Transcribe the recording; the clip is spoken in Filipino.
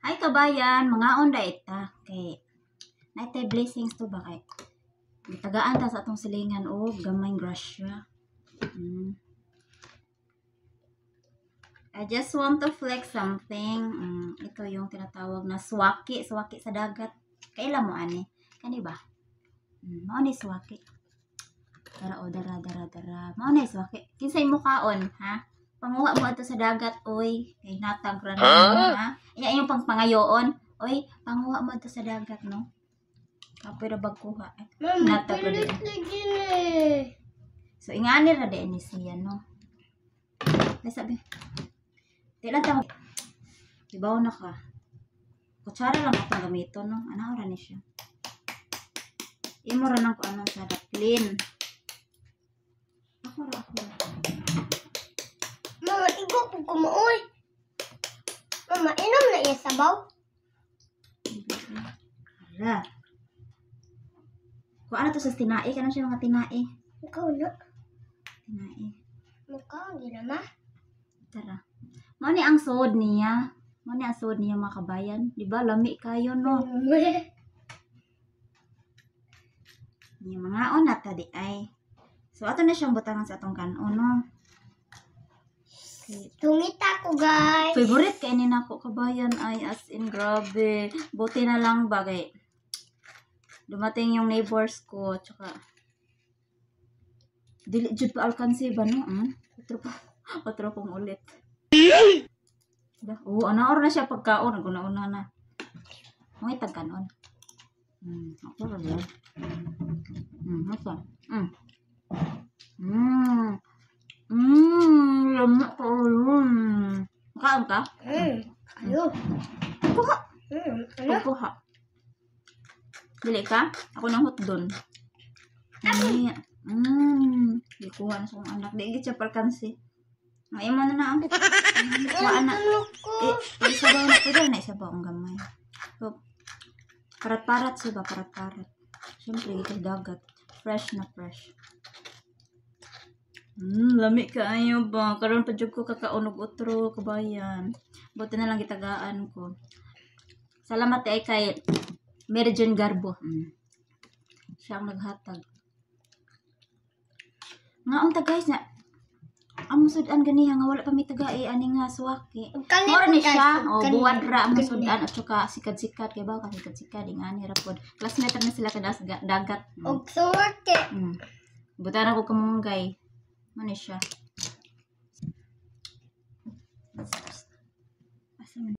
Hi kabayan, mga onda ita. Kay naitay blessings to ba kay gitagaan ta sa atong silingan o gamayng grasya. I just want to flex something. Ito yung tinatawag na swaki sa dagat. Kaila mo ani? Kani ba? Mao ni swaki. Dara o dara. Mao ni swaki. Kinsay mo kaon, ha? Panguha mo ato sa dagat, oy. Kay natag ra na, ha? Iya yung pangpangayoon. Oy, panguha mo ato sa dagat, no? Kapoy ra bagkuha. Natag ra din. So ingani ra din ni siya, no? Ay sabi. Di lang tawag. Ibaw na ka. Kutsara lang atong gamiton, no? Ano ra ni siya? Imo ra nang ko anong sa clean. Ako ra. Mama, igo ko kumaoy. Mama, inom na iya sabaw. Hala. Kung ano to sa tinai, kanang siya mga tinai. Ikaw na. Tinai. Mukha, hindi na ma. Tara. Mao ni ang sod niya. Mao ni ang sod niya mga kabayan. Di ba lami kayo no? Yung mga onat di ay. So ato na siyang butangan sa atong kanon no. Okay. Tungita ko, guys. Favorite kay ni nako kabayan ay as in grabe. Buti na lang bagay. Dumating yung neighbors ko tsaka dili jud pa alkansi ba no? Otro pong ulit. Ana or na siya pagkaon naguna-una na. May tagkanon. Ako ra yan. Masa. Lemak ko yun. Makaon ka? Ayo. Kuha. Ano? Kuha. Dili ka? Ako nang hotdon. Ay. Di kuha na sa akong anak. Di siya palkansi. Ay mo na na ang. Kuha na. Isabaw na. Pwede na isabaw ang gamay. So, parat-parat siya ba? Parat-parat. Siyempre, ito dagat. Fresh na fresh. Lami kaayo ba? Karon pa jud ko kakaunog utro kabayan. Buti na lang gitagaan ko. Salamat ay kay Mary Jane Garbo. Siya ang naghatag. Nga unta guys na ang musudan ganiha nga wala pa mi tagai ani nga suwaki. Mora ni siya buwad ra ang musudan at saka sikat-sikat kay ba ka sikat-sikat ingani ra pod. Classmate na sila kada dagat. Og suwaki. Butan ako kamunggay. Ano siya?